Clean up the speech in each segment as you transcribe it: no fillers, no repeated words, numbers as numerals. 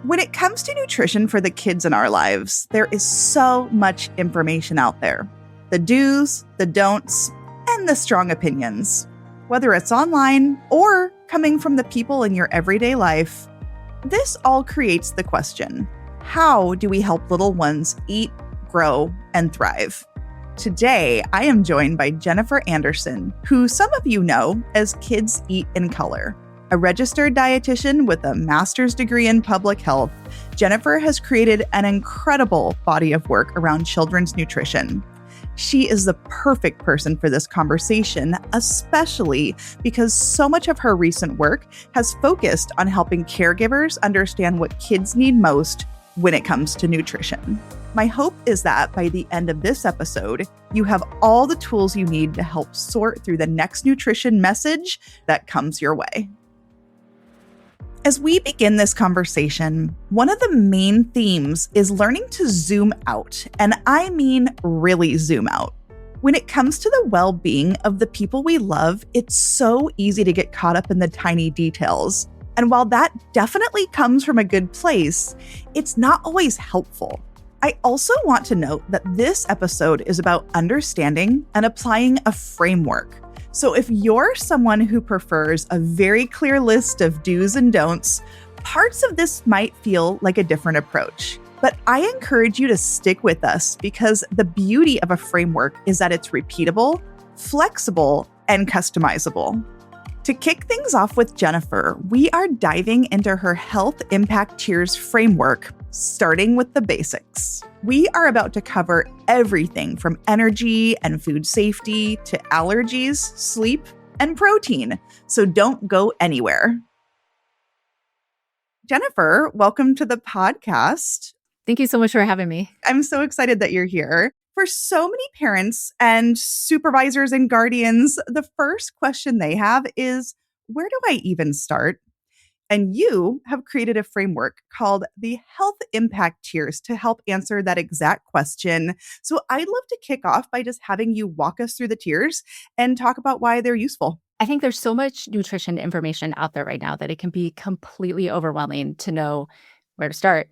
When it comes to nutrition for the kids in our lives, there is so much information out there. The do's, the don'ts, and the strong opinions. Whether it's online or coming from the people in your everyday life, this all creates the question, how do we help little ones eat, grow, and thrive? Today, I am joined by Jennifer Anderson, who some of you know as Kids Eat in Color. A registered dietitian with a master's degree in public health, Jennifer has created an incredible body of work around children's nutrition. She is the perfect person for this conversation, especially because so much of her recent work has focused on helping caregivers understand what kids need most when it comes to nutrition. My hope is that by the end of this episode, you have all the tools you need to help sort through the next nutrition message that comes your way. As we begin this conversation, one of the main themes is learning to zoom out, and I mean really zoom out. When it comes to the well-being of the people we love, it's so easy to get caught up in the tiny details. And while that definitely comes from a good place, it's not always helpful. I also want to note that this episode is about understanding and applying a framework. So if you're someone who prefers a very clear list of do's and don'ts, parts of this might feel like a different approach. But I encourage you to stick with us because the beauty of a framework is that it's repeatable, flexible, and customizable. To kick things off with Jennifer, we are diving into her health impact tiers framework, starting with the basics. We are about to cover everything from energy and food safety to allergies, sleep, and protein. So don't go anywhere. Jennifer, welcome to the podcast. Thank you so much for having me. I'm so excited that you're here. For so many parents and supervisors and guardians, the first question they have is, where do I even start? And you have created a framework called the Health Impact Tiers to help answer that exact question. So I'd love to kick off by just having you walk us through the tiers and talk about why they're useful. I think there's so much nutrition information out there right now that it can be completely overwhelming to know where to start.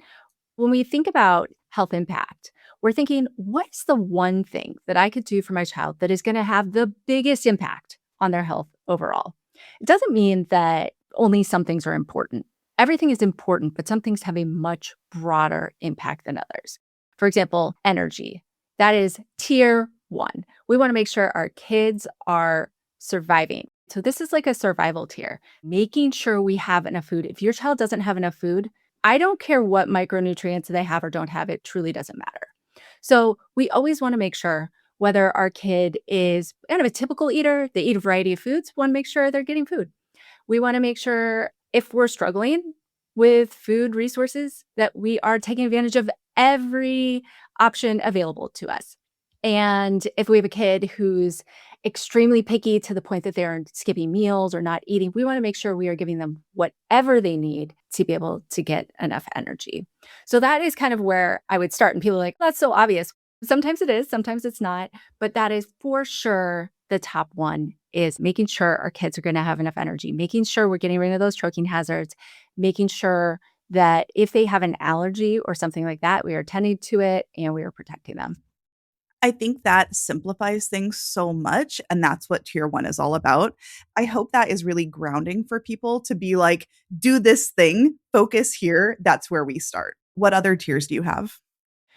When we think about health impact, we're thinking, what's the one thing that I could do for my child that is going to have the biggest impact on their health overall? It doesn't mean that only some things are important. Everything is important, but some things have a much broader impact than others. For example, energy. That is tier 1. We want to make sure our kids are surviving. So this is like a survival tier, making sure we have enough food. If your child doesn't have enough food, I don't care what micronutrients they have or don't have, it truly doesn't matter. So we always want to make sure whether our kid is kind of a typical eater, they eat a variety of foods, we want to make sure they're getting food. We want to make sure if we're struggling with food resources that we are taking advantage of every option available to us. And if we have a kid who's extremely picky to the point that they're skipping meals or not eating, we want to make sure we are giving them whatever they need to be able to get enough energy. So that is kind of where I would start. And people are like, that's so obvious. Sometimes it is, sometimes it's not. But that is for sure the top one is making sure our kids are going to have enough energy, making sure we're getting rid of those choking hazards, making sure that if they have an allergy or something like that, we are tending to it and we are protecting them. I think that simplifies things so much, and that's what tier 1 is all about. I hope that is really grounding for people to be like, do this thing, focus here, that's where we start. What other tiers do you have?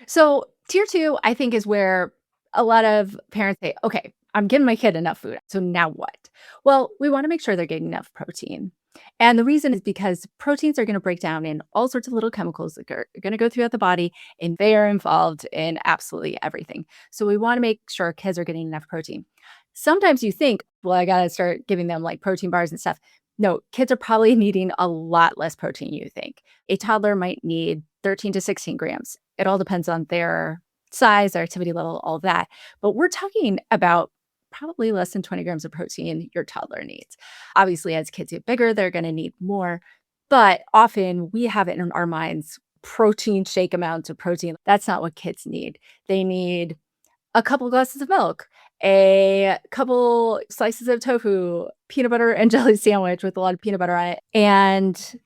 So tier 2, I think, is where a lot of parents say, okay, I'm giving my kid enough food. So now what? Well, we want to make sure they're getting enough protein. And the reason is because proteins are going to break down in all sorts of little chemicals that are going to go throughout the body, and they are involved in absolutely everything. So we want to make sure kids are getting enough protein. Sometimes you think, well, I got to start giving them like protein bars and stuff. No, kids are probably needing a lot less protein, you think. A toddler might need 13 to 16 grams. It all depends on their size, their activity level, all that. But we're talking about probably less than 20 grams of protein your toddler needs. Obviously, as kids get bigger, they're going to need more. But often we have it in our minds, protein shake amounts of protein. That's not what kids need. They need a couple glasses of milk, a couple slices of tofu, peanut butter and jelly sandwich with a lot of peanut butter on it, and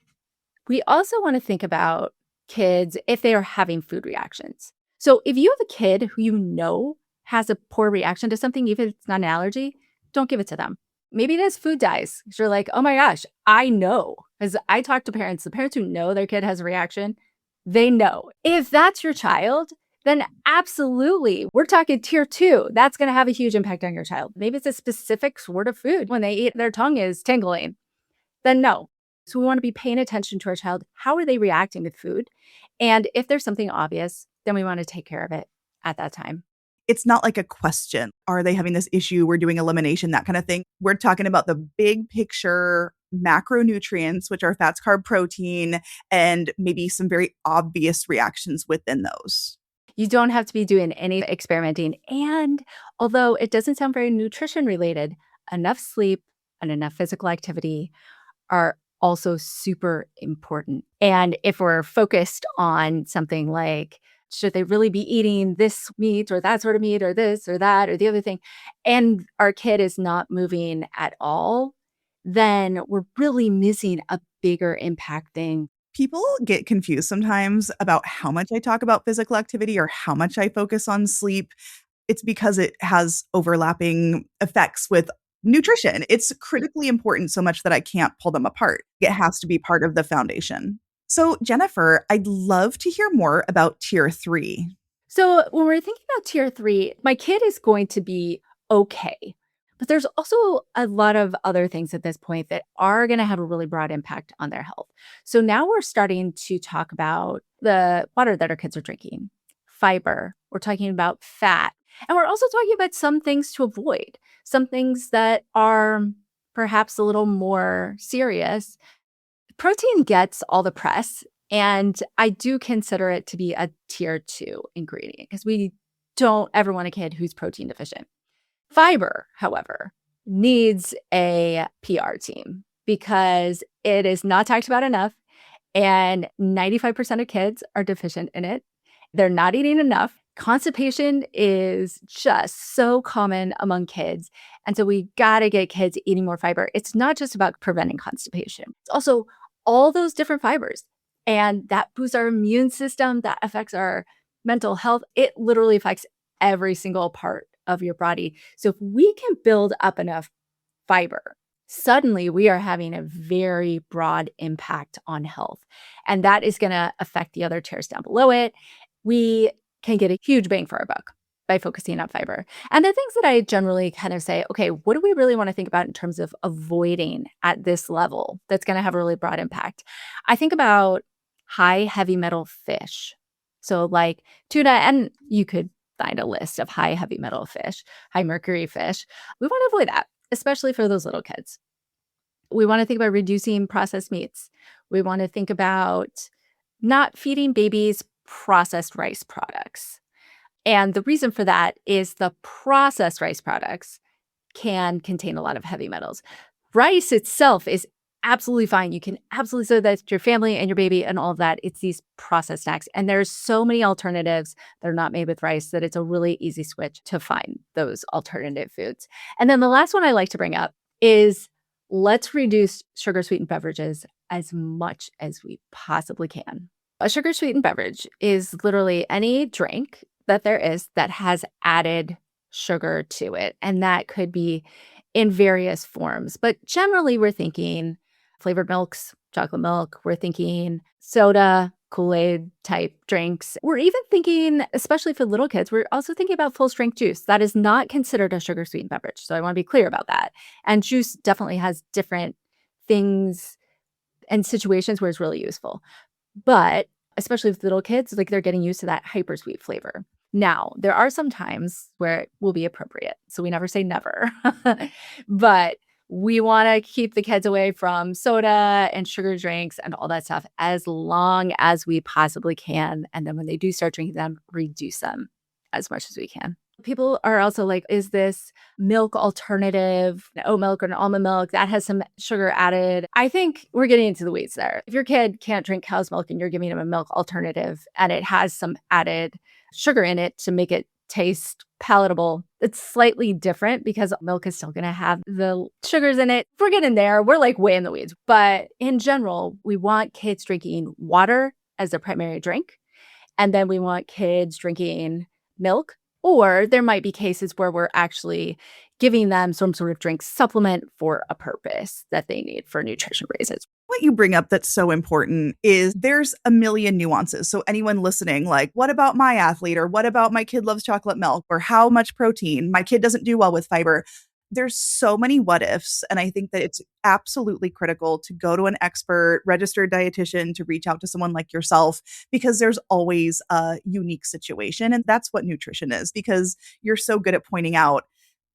We also want to think about kids if they are having food reactions. So if you have a kid who you know has a poor reaction to something, even if it's not an allergy, don't give it to them. Maybe it is food dyes. 'Cause you're like, oh my gosh, I know. Because I talk to parents, the parents who know their kid has a reaction, they know. If that's your child, then absolutely, we're talking tier 2. That's going to have a huge impact on your child. Maybe it's a specific sort of food. When they eat, their tongue is tingling. Then no. So we want to be paying attention to our child. How are they reacting with food? And if there's something obvious, then we want to take care of it at that time. It's not like a question. Are they having this issue? We're doing elimination, that kind of thing. We're talking about the big picture macronutrients, which are fats, carb, protein, and maybe some very obvious reactions within those. You don't have to be doing any experimenting. And although it doesn't sound very nutrition related, enough sleep and enough physical activity are also super important. And if we're focused on something like, should they really be eating this meat or that sort of meat or this or that or the other thing, and our kid is not moving at all, then we're really missing a bigger impact thing. People get confused sometimes about how much I talk about physical activity or how much I focus on sleep. It's because it has overlapping effects with nutrition. It's critically important so much that I can't pull them apart. It has to be part of the foundation. So, Jennifer, I'd love to hear more about tier 3. So when we're thinking about tier 3, my kid is going to be okay. But there's also a lot of other things at this point that are going to have a really broad impact on their health. So now we're starting to talk about the water that our kids are drinking, fiber, we're talking about fat, and we're also talking about some things to avoid, some things that are perhaps a little more serious. Protein gets all the press, and I do consider it to be a tier 2 ingredient because we don't ever want a kid who's protein deficient. Fiber, however, needs a PR team because it is not talked about enough, and 95% of kids are deficient in it. They're not eating enough. Constipation is just so common among kids. And so we got to get kids eating more fiber. It's not just about preventing constipation. It's also all those different fibers. And that boosts our immune system. That affects our mental health. It literally affects every single part of your body. So if we can build up enough fiber, suddenly we are having a very broad impact on health. And that is going to affect the other tiers down below it. We can get a huge bang for our buck by focusing on fiber. And the things that I generally kind of say, okay, what do we really want to think about in terms of avoiding at this level that's going to have a really broad impact? I think about high heavy metal fish. So like tuna, and you could find a list of high heavy metal fish, high mercury fish. We want to avoid that, especially for those little kids. We want to think about reducing processed meats. We want to think about not feeding babies processed rice products. And the reason for that is the processed rice products can contain a lot of heavy metals. Rice itself is absolutely fine. You can absolutely serve that to your family and your baby and all of that. It's these processed snacks. And there's so many alternatives that are not made with rice that it's a really easy switch to find those alternative foods. And then the last one I like to bring up is let's reduce sugar-sweetened beverages as much as we possibly can. A sugar-sweetened beverage is literally any drink that there is that has added sugar to it. And that could be in various forms. But generally, we're thinking flavored milks, chocolate milk. We're thinking soda, Kool-Aid type drinks. We're even thinking, especially for little kids, we're also thinking about full-strength juice. That is not considered a sugar-sweetened beverage. So I want to be clear about that. And juice definitely has different things and situations where it's really useful. But especially with little kids, like they're getting used to that hyper-sweet flavor. Now, there are some times where it will be appropriate. So we never say never. But we want to keep the kids away from soda and sugar drinks and all that stuff as long as we possibly can. And then when they do start drinking them, reduce them as much as we can. People are also like, is this milk alternative, oat milk or an almond milk that has some sugar added? I think we're getting into the weeds there. If your kid can't drink cow's milk and you're giving them a milk alternative and it has some added sugar in it to make it taste palatable. It's slightly different because milk is still going to have the sugars in it. If we're getting there, we're like way in the weeds. But in general, we want kids drinking water as their primary drink. And then we want kids drinking milk. Or there might be cases where we're actually giving them some sort of drink supplement for a purpose that they need for nutrition reasons. What you bring up that's so important is there's a million nuances. So anyone listening, like, what about my athlete? Or what about my kid loves chocolate milk? Or how much protein? My kid doesn't do well with fiber. There's so many what ifs. And I think that it's absolutely critical to go to an expert, registered dietitian, to reach out to someone like yourself, because there's always a unique situation. And that's what nutrition is, because you're so good at pointing out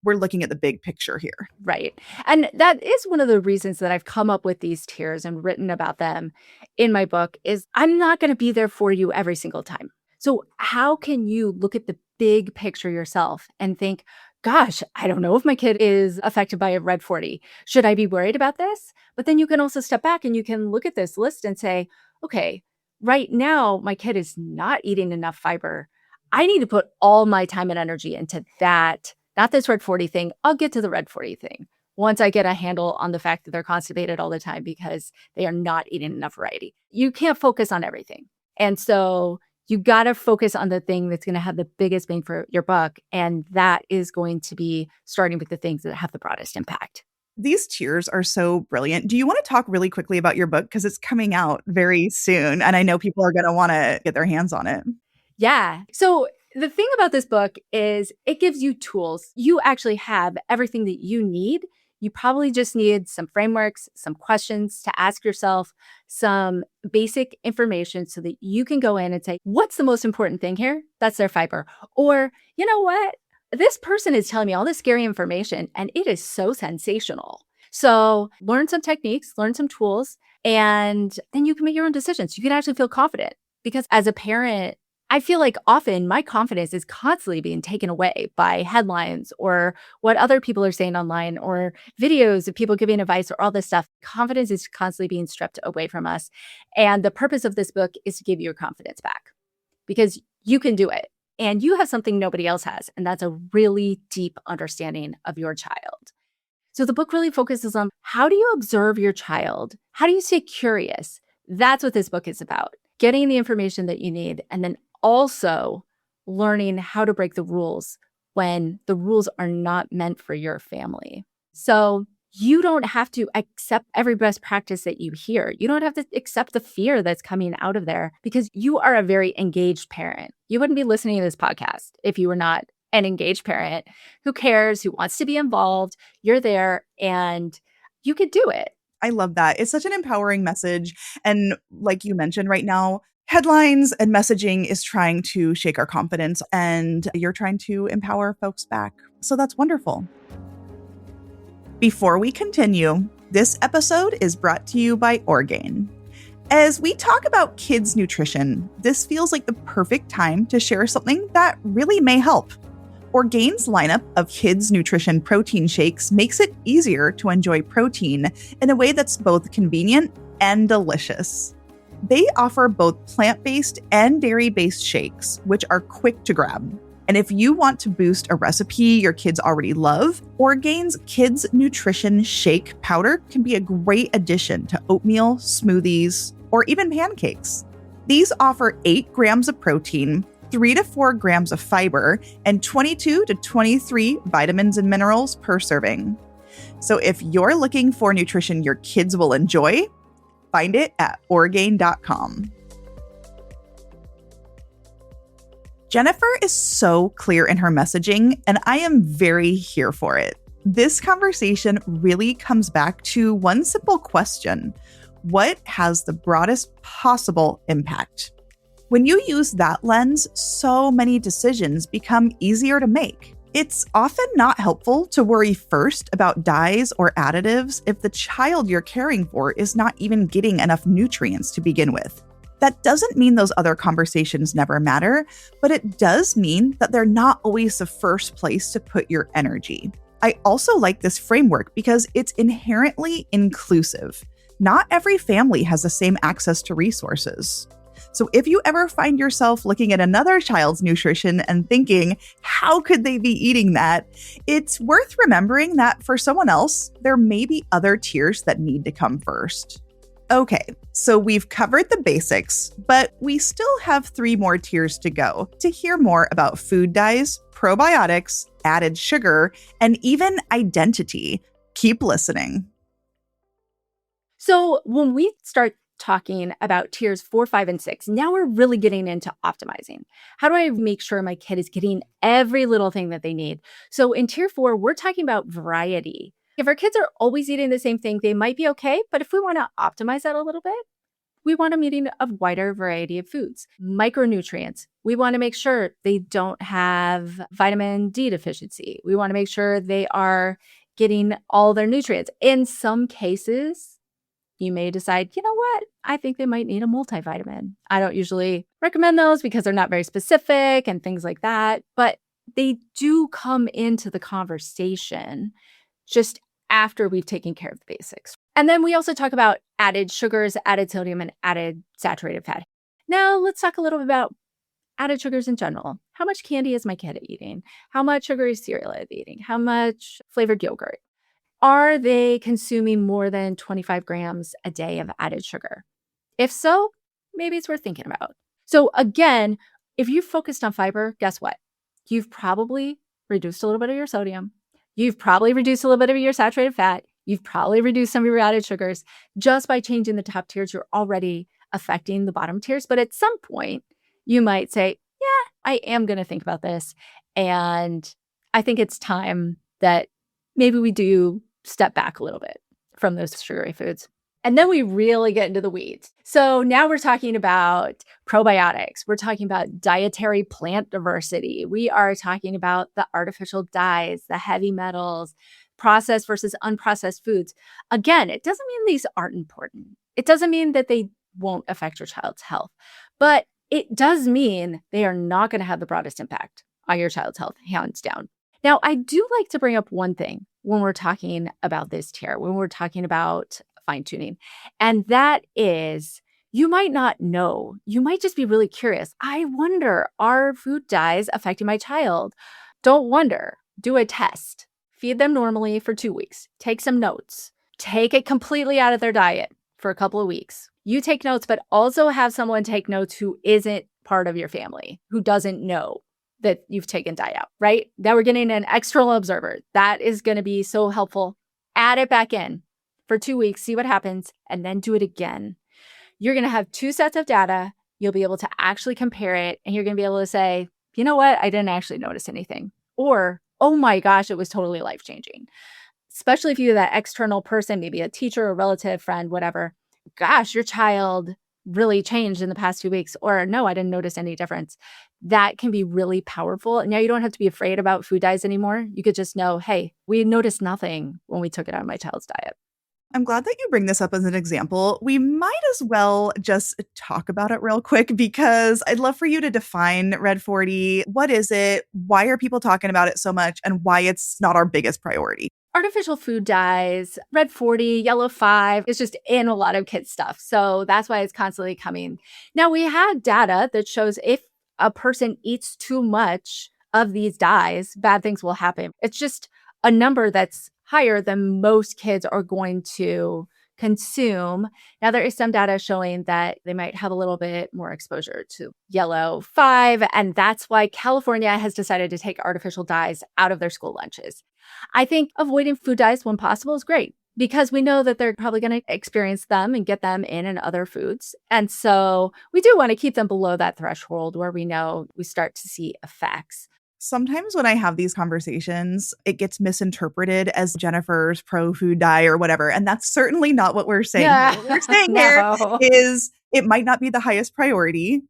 we're looking at the big picture here. Right. And that is one of the reasons that I've come up with these tiers and written about them in my book is I'm not going to be there for you every single time. So how can you look at the big picture yourself and think, gosh, I don't know if my kid is affected by a red 40. Should I be worried about this? But then you can also step back and you can look at this list and say, okay, right now my kid is not eating enough fiber. I need to put all my time and energy into that. Not this red 40 thing. I'll get to the red 40 thing once I get a handle on the fact that they're constipated all the time because they are not eating enough variety. You can't focus on everything. And so you got to focus on the thing that's going to have the biggest bang for your buck. And that is going to be starting with the things that have the broadest impact. These tiers are so brilliant. Do you want to talk really quickly about your book? Because it's coming out very soon. And I know people are going to want to get their hands on it. Yeah. So the thing about this book is it gives you tools. You actually have everything that you need. You probably just need some frameworks, some questions to ask yourself, some basic information so that you can go in and say, what's the most important thing here? That's their fiber. Or, you know what? This person is telling me all this scary information and it is so sensational. So learn some techniques, learn some tools, and then you can make your own decisions. You can actually feel confident because as a parent, I feel like often my confidence is constantly being taken away by headlines or what other people are saying online or videos of people giving advice or all this stuff. Confidence is constantly being stripped away from us. And the purpose of this book is to give you your confidence back because you can do it and you have something nobody else has. And that's a really deep understanding of your child. So the book really focuses on how do you observe your child? How do you stay curious? That's what this book is about. Getting the information that you need and then also learning how to break the rules when the rules are not meant for your family. So you don't have to accept every best practice that you hear. You don't have to accept the fear that's coming out of there because you are a very engaged parent. You wouldn't be listening to this podcast if you were not an engaged parent who cares, who wants to be involved. You're there and you could do it. I love that. It's such an empowering message. And like you mentioned right now, headlines and messaging is trying to shake our confidence and you're trying to empower folks back. So that's wonderful. Before we continue, this episode is brought to you by Orgain. As we talk about kids' nutrition, this feels like the perfect time to share something that really may help. Orgain's lineup of kids' nutrition protein shakes makes it easier to enjoy protein in a way that's both convenient and delicious. They offer both plant-based and dairy-based shakes, which are quick to grab. And if you want to boost a recipe your kids already love, Orgain's Kids Nutrition Shake Powder can be a great addition to oatmeal, smoothies, or even pancakes. These offer 8 grams of protein, 3 to 4 grams of fiber, and 22 to 23 vitamins and minerals per serving. So if you're looking for nutrition your kids will enjoy, find it at Orgain.com. Jennifer is so clear in her messaging, and I am very here for it. This conversation really comes back to one simple question: what has the broadest possible impact? When you use that lens, so many decisions become easier to make. It's often not helpful to worry first about dyes or additives if the child you're caring for is not even getting enough nutrients to begin with. That doesn't mean those other conversations never matter, but it does mean that they're not always the first place to put your energy. I also like this framework because it's inherently inclusive. Not every family has the same access to resources. So if you ever find yourself looking at another child's nutrition and thinking, how could they be eating that? It's worth remembering that for someone else, there may be other tiers that need to come first. Okay, so we've covered the basics, but we still have 3 more tiers to go to hear more about food dyes, probiotics, added sugar, and even identity. Keep listening. So when we start talking about tiers 4, 5, and 6, now we're really getting into optimizing. How do I make sure my kid is getting every little thing that they need? So in tier 4, we're talking about variety. If our kids are always eating the same thing, they might be okay. But if we want to optimize that a little bit, we want them eating a wider variety of foods. Micronutrients. We want to make sure they don't have vitamin D deficiency. We want to make sure they are getting all their nutrients. In some cases, you may decide, you know what? I think they might need a multivitamin. I don't usually recommend those because they're not very specific and things like that, but they do come into the conversation just after we've taken care of the basics. And then we also talk about added sugars, added sodium, and added saturated fat. Now let's talk a little bit about added sugars in general. How much candy is my kid eating? How much sugary cereal are they eating? How much flavored yogurt? Are they consuming more than 25 grams a day of added sugar? If so, maybe it's worth thinking about. So again, if you focused on fiber, guess what? You've probably reduced a little bit of your sodium. You've probably reduced a little bit of your saturated fat. You've probably reduced some of your added sugars. Just by changing the top tiers, you're already affecting the bottom tiers. But at some point, you might say, yeah, I am going to think about this. And I think it's time that maybe we do step back a little bit from those sugary foods. And then we really get into the weeds. So now we're talking about probiotics. We're talking about dietary plant diversity. We are talking about the artificial dyes, the heavy metals, processed versus unprocessed foods. Again, it doesn't mean these aren't important. It doesn't mean that they won't affect your child's health, but it does mean they are not going to have the broadest impact on your child's health, hands down. Now, I do like to bring up one thing when we're talking about this tier, when we're talking about fine tuning, and that is you might not know. You might just be really curious. I wonder, are food dyes affecting my child? Don't wonder. Do a test. Feed them normally for 2 weeks. Take some notes. Take it completely out of their diet for a couple of weeks. You take notes, but also have someone take notes who isn't part of your family, who doesn't know that you've taken diet out, right? Now we're getting an external observer. That is going to be so helpful. Add it back in for 2 weeks, see what happens, and then do it again. You're going to have 2 sets of data. You'll be able to actually compare it, and you're going to be able to say, you know what? I didn't actually notice anything. Or, oh my gosh, it was totally life-changing. Especially if you're that external person, maybe a teacher, a relative, friend, whatever. Gosh, your child really changed in the past 2 weeks. Or no, I didn't notice any difference. That can be really powerful. Now you don't have to be afraid about food dyes anymore. You could just know, hey, we noticed nothing when we took it out of my child's diet. I'm glad that you bring this up as an example. We might as well just talk about it real quick because I'd love for you to define Red 40. What is it? Why are people talking about it so much? And why it's not our biggest priority? Artificial food dyes, Red 40, Yellow 5, it's just in a lot of kids' stuff. So that's why it's constantly coming. Now, we have data that shows if a person eats too much of these dyes, bad things will happen. It's just a number that's higher than most kids are going to consume. Now, there is some data showing that they might have a little bit more exposure to Yellow 5, and that's why California has decided to take artificial dyes out of their school lunches. I think avoiding food dyes when possible is great because we know that they're probably going to experience them and get them in other foods. And so we do want to keep them below that threshold where we know we start to see effects. Sometimes when I have these conversations, it gets misinterpreted as Jennifer's pro food dye or whatever. And that's certainly not what we're saying. Yeah. What we're saying No. here is it might not be the highest priority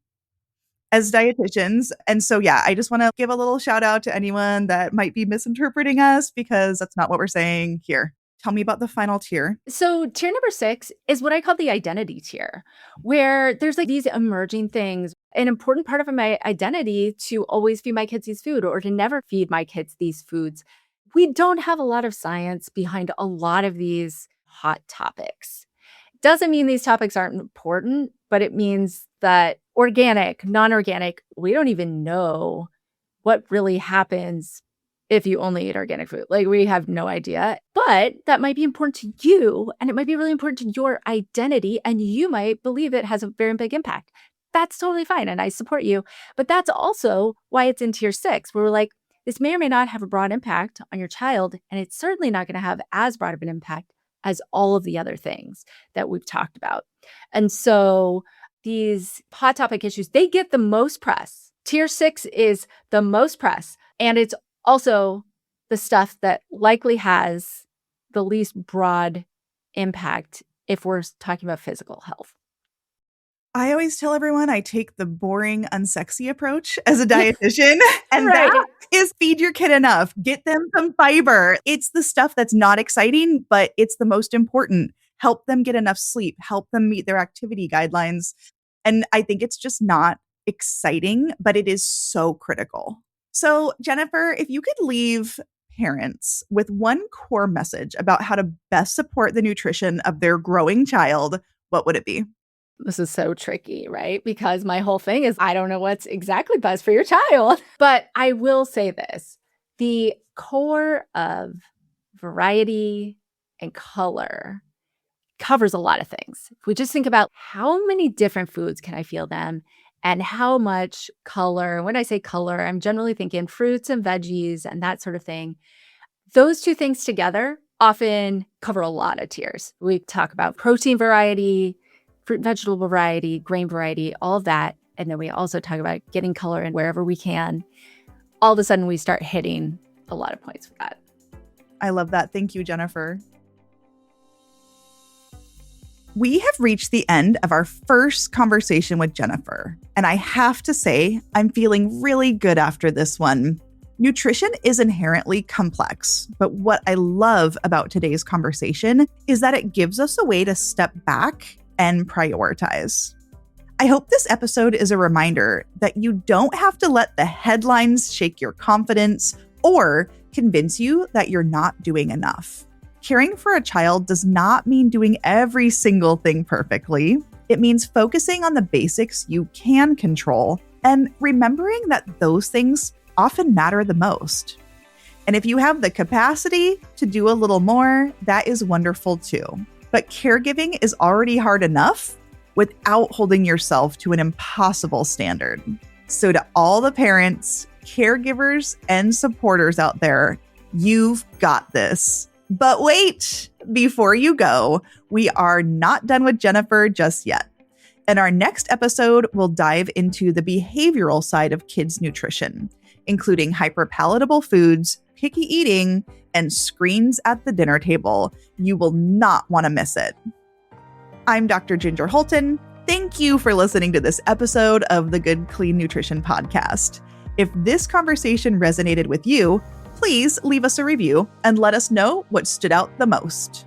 as dietitians. And so, yeah, I just want to give a little shout out to anyone that might be misinterpreting us because that's not what we're saying here. Tell me about the final tier. So tier number 6 is what I call the identity tier, where there's like these emerging things. An important part of my identity to always feed my kids these food or to never feed my kids these foods. We don't have a lot of science behind a lot of these hot topics. Doesn't mean these topics aren't important, but it means that organic, non-organic, we don't even know what really happens if you only eat organic food. Like, we have no idea, but that might be important to you, and it might be really important to your identity, and you might believe it has a very big impact. That's totally fine, and I support you. But that's also why it's in tier 6, where we're like, this may or may not have a broad impact on your child, and it's certainly not going to have as broad of an impact as all of the other things that we've talked about. And so these hot topic issues, they get the most press. Tier 6 is the most press, and it's also the stuff that likely has the least broad impact if we're talking about physical health. I always tell everyone I take the boring, unsexy approach as a dietitian, and Right. that is feed your kid enough. Get them some fiber. It's the stuff that's not exciting, but it's the most important. Help them get enough sleep. Help them meet their activity guidelines. And I think it's just not exciting, but it is so critical. So, Jennifer, if you could leave parents with one core message about how to best support the nutrition of their growing child, what would it be? This is so tricky, right? Because my whole thing is I don't know what's exactly best for your child. But I will say this. The core of variety and color covers a lot of things. If we just think about how many different foods can I feel them and how much color, when I say color, I'm generally thinking fruits and veggies and that sort of thing. Those two things together often cover a lot of tiers. We talk about protein variety, fruit and vegetable variety, grain variety, all of that. And then we also talk about getting color in wherever we can. All of a sudden, we start hitting a lot of points with that. I love that. Thank you, Jennifer. We have reached the end of our first conversation with Jennifer, and I have to say, I'm feeling really good after this one. Nutrition is inherently complex, but what I love about today's conversation is that it gives us a way to step back and prioritize. I hope this episode is a reminder that you don't have to let the headlines shake your confidence or convince you that you're not doing enough. Caring for a child does not mean doing every single thing perfectly. It means focusing on the basics you can control and remembering that those things often matter the most. And if you have the capacity to do a little more, that is wonderful too. But caregiving is already hard enough without holding yourself to an impossible standard. So to all the parents, caregivers, and supporters out there, you've got this. But wait, before you go, we are not done with Jennifer just yet. In our next episode, we'll dive into the behavioral side of kids' nutrition, including hyperpalatable foods, picky eating, and screens at the dinner table. You will not want to miss it. I'm Dr. Ginger Hultin. Thank you for listening to this episode of the Good Clean Nutrition Podcast. If this conversation resonated with you, please leave us a review and let us know what stood out the most.